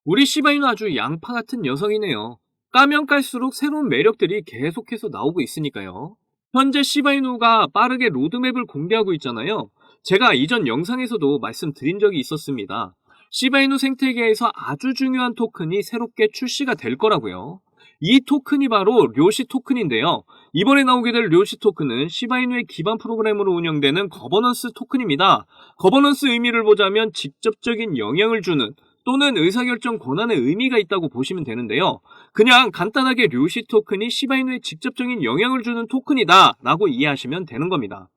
우리 시바이는 아주 양파 같은 녀석이네요. 까면 깔수록 새로운 매력들이 계속해서 나오고 있으니까요. 현재 시바이누가 빠르게 로드맵을 공개하고 있잖아요. 제가 이전 영상에서도 말씀드린 적이 있었습니다. 시바이누 생태계에서 아주 중요한 토큰이 새롭게 출시가 될 거라고요. 이 토큰이 바로 료시 토큰인데요. 이번에 나오게 될 료시 토큰은 시바이누의 기반 프로그램으로 운영되는 거버넌스 토큰입니다. 거버넌스 의미를 보자면 직접적인 영향을 주는 또는 의사결정 권한의 의미가 있다고 보시면 되는데요. 그냥 간단하게 료시 토큰이 시바이누에 직접적인 영향을 주는 토큰이다 라고 이해하시면 되는 겁니다.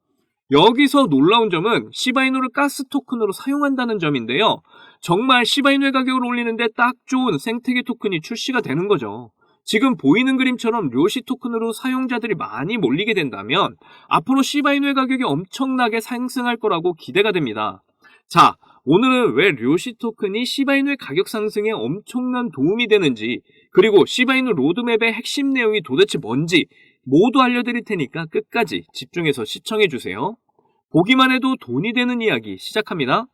여기서 놀라운 점은 시바이누를 가스 토큰으로 사용한다는 점인데요. 정말 시바이누의 가격을 올리는데 딱 좋은 생태계 토큰이 출시가 되는 거죠. 지금 보이는 그림처럼 료시 토큰으로 사용자들이 많이 몰리게 된다면 앞으로 시바이누의 가격이 엄청나게 상승할 거라고 기대가 됩니다. 자, 오늘은 왜 료시 토큰이 시바이누의 가격 상승에 엄청난 도움이 되는지, 그리고 시바이누 로드맵의 핵심 내용이 도대체 뭔지 모두 알려드릴 테니까 끝까지 집중해서 시청해주세요. 보기만 해도 돈이 되는 이야기 시작합니다.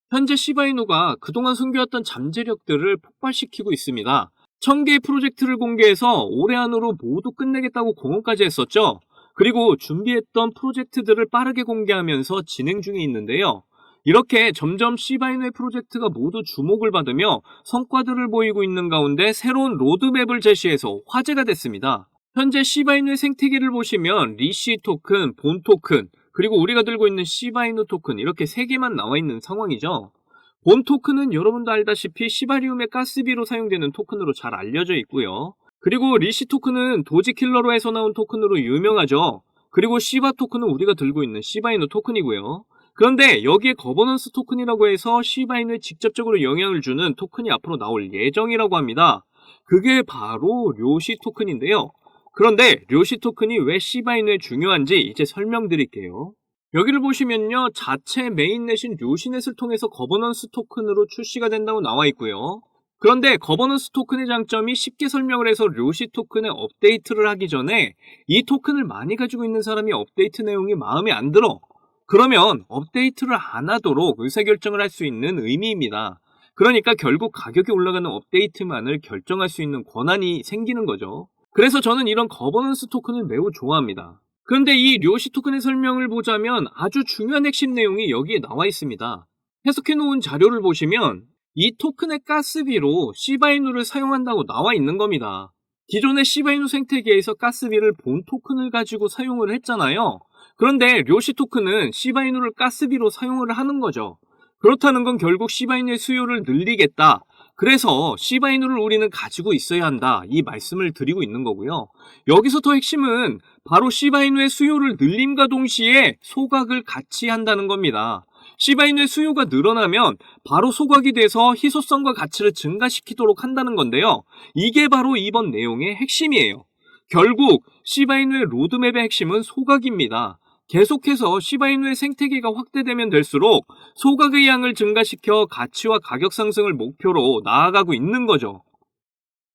현재 시바이누가 그동안 숨겨왔던 잠재력들을 폭발시키고 있습니다. 1000개의 프로젝트를 공개해서 올해 안으로 모두 끝내겠다고 공언까지 했었죠. 그리고 준비했던 프로젝트들을 빠르게 공개하면서 진행 중에 있는데요. 이렇게 점점 시바이누의 프로젝트가 모두 주목을 받으며 성과들을 보이고 있는 가운데 새로운 로드맵을 제시해서 화제가 됐습니다. 현재 시바이누의 생태계를 보시면 리시 토큰, 본 토큰, 그리고 우리가 들고 있는 시바이누 토큰 이렇게 3개만 나와 있는 상황이죠. 본 토큰은 여러분도 알다시피 시바리움의 가스비로 사용되는 토큰으로 잘 알려져 있고요. 그리고 리시 토큰은 도지킬러로에서 나온 토큰으로 유명하죠. 그리고 시바 토큰은 우리가 들고 있는 시바이누 토큰이고요. 그런데 여기에 거버넌스 토큰이라고 해서 시바이누에 직접적으로 영향을 주는 토큰이 앞으로 나올 예정이라고 합니다. 그게 바로 료시 토큰인데요. 그런데 료시 토큰이 왜 시바이누에 중요한지 이제 설명드릴게요. 여기를 보시면요, 자체 메인넷인 료시넷을 통해서 거버넌스 토큰으로 출시가 된다고 나와 있고요. 그런데 거버넌스 토큰의 장점이 쉽게 설명을 해서 료시 토큰에 업데이트를 하기 전에 이 토큰을 많이 가지고 있는 사람이 업데이트 내용이 마음에 안 들어. 그러면 업데이트를 안 하도록 의사결정을 할 수 있는 의미입니다. 그러니까 결국 가격이 올라가는 업데이트만을 결정할 수 있는 권한이 생기는 거죠. 그래서 저는 이런 거버넌스 토큰을 매우 좋아합니다. 그런데 이 료시 토큰의 설명을 보자면 아주 중요한 핵심 내용이 여기에 나와 있습니다. 해석해 놓은 자료를 보시면 이 토큰의 가스비로 시바이누를 사용한다고 나와 있는 겁니다. 기존의 시바이누 생태계에서 가스비를 본 토큰을 가지고 사용을 했잖아요. 그런데 료시 토큰은 시바이누를 가스비로 사용을 하는 거죠. 그렇다는 건 결국 시바이누의 수요를 늘리겠다. 그래서 시바이누를 우리는 가지고 있어야 한다. 이 말씀을 드리고 있는 거고요. 여기서 더 핵심은 바로 시바이누의 수요를 늘림과 동시에 소각을 같이 한다는 겁니다. 시바이누의 수요가 늘어나면 바로 소각이 돼서 희소성과 가치를 증가시키도록 한다는 건데요. 이게 바로 이번 내용의 핵심이에요. 결국 시바이누의 로드맵의 핵심은 소각입니다. 계속해서 시바이누의 생태계가 확대되면 될수록 소각의 양을 증가시켜 가치와 가격 상승을 목표로 나아가고 있는 거죠.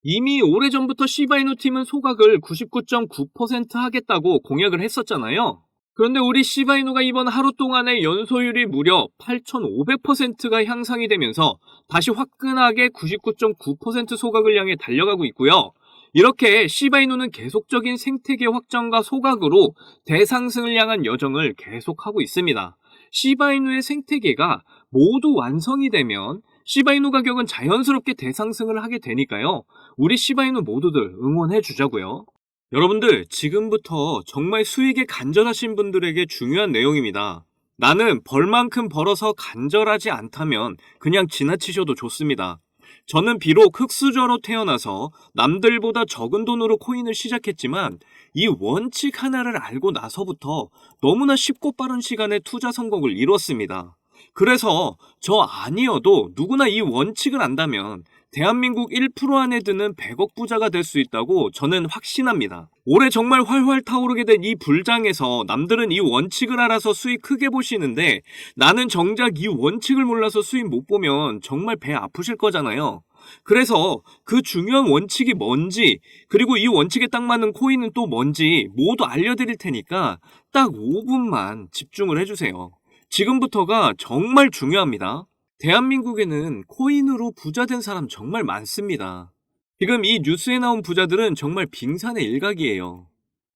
이미 오래전부터 시바이누 팀은 소각을 99.9% 하겠다고 공약을 했었잖아요. 그런데 우리 시바이누가 이번 하루 동안의 연소율이 무려 8,500%가 향상이 되면서 다시 화끈하게 99.9% 소각을 향해 달려가고 있고요. 이렇게 시바이누는 계속적인 생태계 확장과 소각으로 대상승을 향한 여정을 계속하고 있습니다. 시바이누의 생태계가 모두 완성이 되면 시바이누 가격은 자연스럽게 대상승을 하게 되니까요. 우리 시바이누 모두들 응원해 주자고요. 여러분들, 지금부터 정말 수익에 간절하신 분들에게 중요한 내용입니다. 나는 벌만큼 벌어서 간절하지 않다면 그냥 지나치셔도 좋습니다. 저는 비록 흙수저로 태어나서 남들보다 적은 돈으로 코인을 시작했지만 이 원칙 하나를 알고 나서부터 너무나 쉽고 빠른 시간에 투자 성공을 이뤘습니다. 그래서 저 아니어도 누구나 이 원칙을 안다면 대한민국 1% 안에 드는 100억 부자가 될 수 있다고 저는 확신합니다. 올해 정말 활활 타오르게 된 이 불장에서 남들은 이 원칙을 알아서 수익 크게 보시는데 나는 정작 이 원칙을 몰라서 수익 못 보면 정말 배 아프실 거잖아요. 그래서 그 중요한 원칙이 뭔지, 그리고 이 원칙에 딱 맞는 코인은 또 뭔지 모두 알려드릴 테니까 딱 5분만 집중을 해주세요. 지금부터가 정말 중요합니다. 대한민국에는 코인으로 부자 된 사람 정말 많습니다. 지금 이 뉴스에 나온 부자들은 정말 빙산의 일각이에요.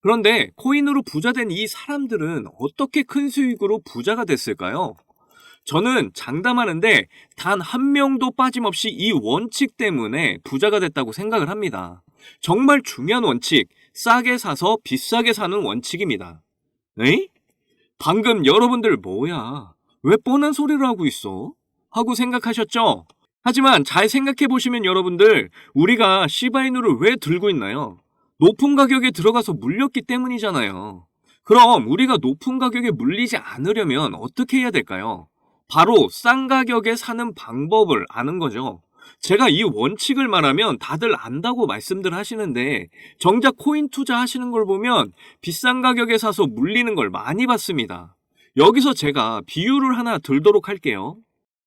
그런데 코인으로 부자 된 이 사람들은 어떻게 큰 수익으로 부자가 됐을까요? 저는 장담하는데 단 한 명도 빠짐없이 이 원칙 때문에 부자가 됐다고 생각을 합니다. 정말 중요한 원칙, 싸게 사서 비싸게 사는 원칙입니다. 에이? 방금 여러분들 뭐야? 왜 뻔한 소리를 하고 있어? 하고 생각하셨죠? 하지만 잘 생각해 보시면 여러분들, 우리가 시바이누를 왜 들고 있나요? 높은 가격에 들어가서 물렸기 때문이잖아요. 그럼 우리가 높은 가격에 물리지 않으려면 어떻게 해야 될까요? 바로 싼 가격에 사는 방법을 아는 거죠. 제가 이 원칙을 말하면 다들 안다고 말씀들 하시는데 정작 코인 투자하시는 걸 보면 비싼 가격에 사서 물리는 걸 많이 봤습니다. 여기서 제가 비유를 하나 들도록 할게요.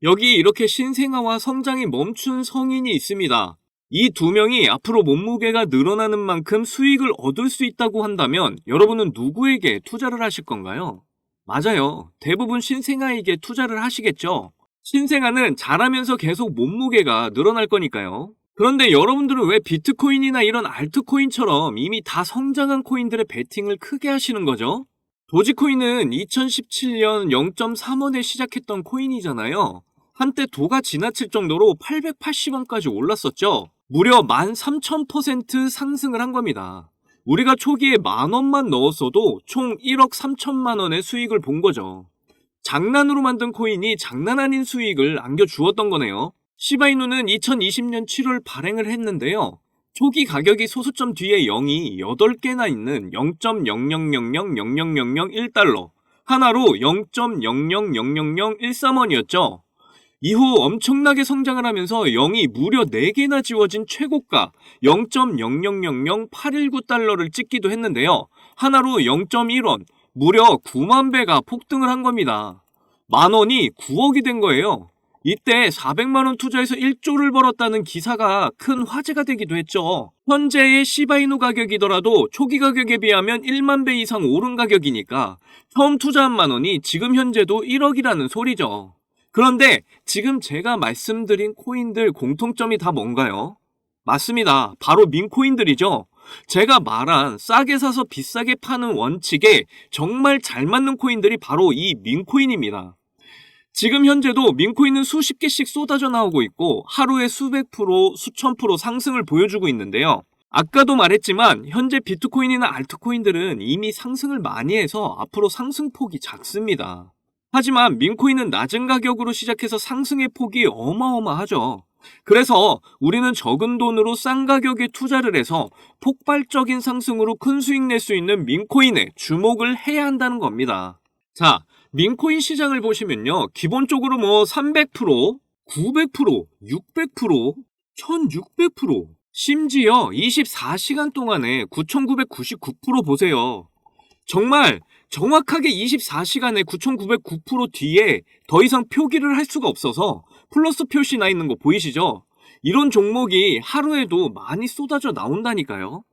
여기 이렇게 신생아와 성장이 멈춘 성인이 있습니다. 이 두 명이 앞으로 몸무게가 늘어나는 만큼 수익을 얻을 수 있다고 한다면 여러분은 누구에게 투자를 하실 건가요? 맞아요. 대부분 신생아에게 투자를 하시겠죠. 신생아는 자라면서 계속 몸무게가 늘어날 거니까요. 그런데 여러분들은 왜 비트코인이나 이런 알트코인처럼 이미 다 성장한 코인들의 베팅을 크게 하시는 거죠? 도지코인은 2017년 0.3원에 시작했던 코인이잖아요. 한때 도가 지나칠 정도로 880원까지 올랐었죠. 무려 13,000% 상승을 한 겁니다. 우리가 초기에 10,000원만 넣었어도 총 1억 3천만 원의 수익을 본 거죠. 장난으로 만든 코인이 장난 아닌 수익을 안겨주었던 거네요. 시바이누는 2020년 7월 발행을 했는데요. 초기 가격이 소수점 뒤에 0이 8개나 있는 0.000000001달러, 하나로 0.0000013원이었죠. 이후 엄청나게 성장을 하면서 0이 무려 4개나 지워진 최고가 0.0000819달러를 찍기도 했는데요. 하나로 0.1원, 무려 9만 배가 폭등을 한 겁니다. 만원이 9억이 된 거예요. 이때 400만 원 투자해서 1조를 벌었다는 기사가 큰 화제가 되기도 했죠. 현재의 시바이누 가격이더라도 초기 가격에 비하면 1만 배 이상 오른 가격이니까 처음 투자한 만원이 지금 현재도 1억이라는 소리죠. 그런데 지금 제가 말씀드린 코인들 공통점이 다 뭔가요? 맞습니다. 바로 민코인들이죠. 제가 말한 싸게 사서 비싸게 파는 원칙에 정말 잘 맞는 코인들이 바로 이 민코인입니다. 지금 현재도 민코인은 수십 개씩 쏟아져 나오고 있고 하루에 수백 프로, 수천 프로 상승을 보여주고 있는데요. 아까도 말했지만 현재 비트코인이나 알트코인들은 이미 상승을 많이 해서 앞으로 상승폭이 작습니다. 하지만 민코인은 낮은 가격으로 시작해서 상승의 폭이 어마어마하죠. 그래서 우리는 적은 돈으로 싼 가격에 투자를 해서 폭발적인 상승으로 큰 수익 낼 수 있는 민코인에 주목을 해야 한다는 겁니다. 자, 민코인 시장을 보시면요. 기본적으로 300%, 900%, 600%, 1600%, 심지어 24시간 동안에 9999% 보세요. 정말 정확하게 24시간에 9909% 뒤에 더 이상 표기를 할 수가 없어서 플러스 표시 나 있는 거 보이시죠? 이런 종목이 하루에도 많이 쏟아져 나온다니까요.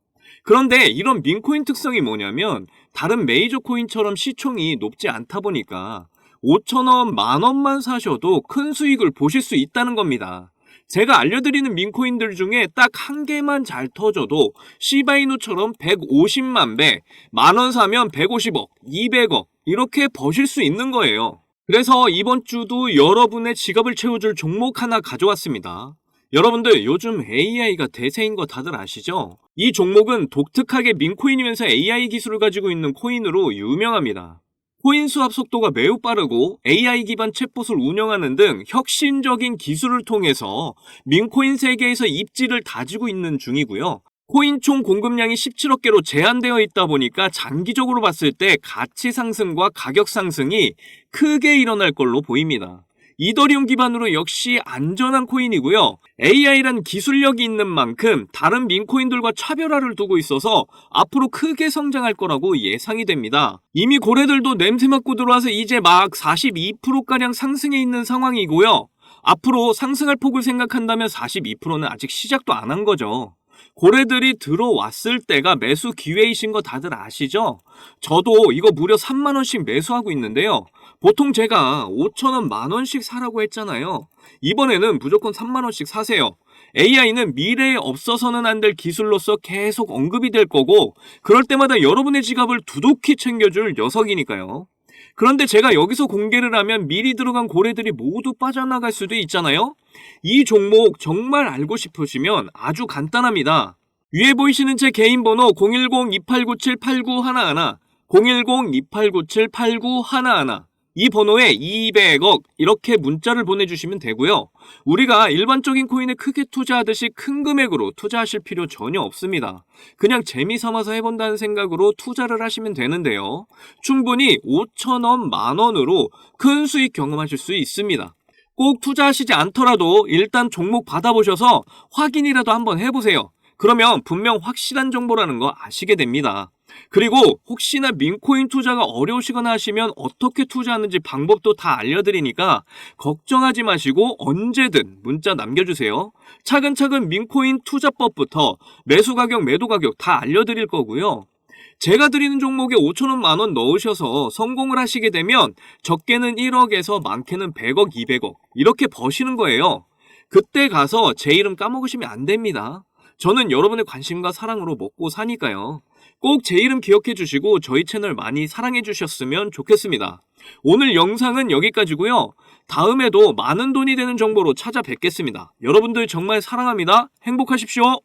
그런데 이런 민코인 특성이 뭐냐면 다른 메이저 코인처럼 시총이 높지 않다 보니까 5,000원, 만원만 사셔도 큰 수익을 보실 수 있다는 겁니다. 제가 알려드리는 민코인들 중에 딱 한 개만 잘 터져도 시바이누처럼 150만 배, 만원 사면 150억, 200억 이렇게 버실 수 있는 거예요. 그래서 이번 주도 여러분의 지갑을 채워줄 종목 하나 가져왔습니다. 여러분들 요즘 AI가 대세인 거 다들 아시죠? 이 종목은 독특하게 민코인이면서 AI 기술을 가지고 있는 코인으로 유명합니다. 코인 수합 속도가 매우 빠르고 AI 기반 챗봇을 운영하는 등 혁신적인 기술을 통해서 민코인 세계에서 입지를 다지고 있는 중이고요. 코인 총 공급량이 17억 개로 제한되어 있다 보니까 장기적으로 봤을 때 가치 상승과 가격 상승이 크게 일어날 걸로 보입니다. 이더리움 기반으로 역시 안전한 코인이고요. AI란 기술력이 있는 만큼 다른 민코인들과 차별화를 두고 있어서 앞으로 크게 성장할 거라고 예상이 됩니다. 이미 고래들도 냄새 맡고 들어와서 이제 막 42%가량 상승해 있는 상황이고요. 앞으로 상승할 폭을 생각한다면 42%는 아직 시작도 안 한 거죠. 고래들이 들어왔을 때가 매수 기회이신 거 다들 아시죠? 저도 이거 무려 3만원씩 매수하고 있는데요. 보통 제가 5,000원, 만원씩 사라고 했잖아요. 이번에는 무조건 3만원씩 사세요. AI는 미래에 없어서는 안 될 기술로서 계속 언급이 될 거고, 그럴 때마다 여러분의 지갑을 두둑히 챙겨줄 녀석이니까요. 그런데 제가 여기서 공개를 하면 미리 들어간 고래들이 모두 빠져나갈 수도 있잖아요. 이 종목 정말 알고 싶으시면 아주 간단합니다. 위에 보이시는 제 개인 번호 010-2897-8911, 010-2897-8911, 이 번호에 200억 이렇게 문자를 보내주시면 되고요. 우리가 일반적인 코인에 크게 투자하듯이 큰 금액으로 투자하실 필요 전혀 없습니다. 그냥 재미삼아서 해본다는 생각으로 투자를 하시면 되는데요. 충분히 5,000원, 만원으로 큰 수익 경험하실 수 있습니다. 꼭 투자하시지 않더라도 일단 종목 받아보셔서 확인이라도 한번 해보세요. 그러면 분명 확실한 정보라는 거 아시게 됩니다. 그리고 혹시나 민코인 투자가 어려우시거나 하시면 어떻게 투자하는지 방법도 다 알려드리니까 걱정하지 마시고 언제든 문자 남겨주세요. 차근차근 민코인 투자법부터 매수 가격, 매도 가격 다 알려드릴 거고요. 제가 드리는 종목에 5,000원, 만원 넣으셔서 성공을 하시게 되면 적게는 1억에서 많게는 100억, 200억 이렇게 버시는 거예요. 그때 가서 제 이름 까먹으시면 안 됩니다. 저는 여러분의 관심과 사랑으로 먹고 사니까요. 꼭 제 이름 기억해 주시고 저희 채널 많이 사랑해 주셨으면 좋겠습니다. 오늘 영상은 여기까지고요. 다음에도 많은 돈이 되는 정보로 찾아뵙겠습니다. 여러분들 정말 사랑합니다. 행복하십시오.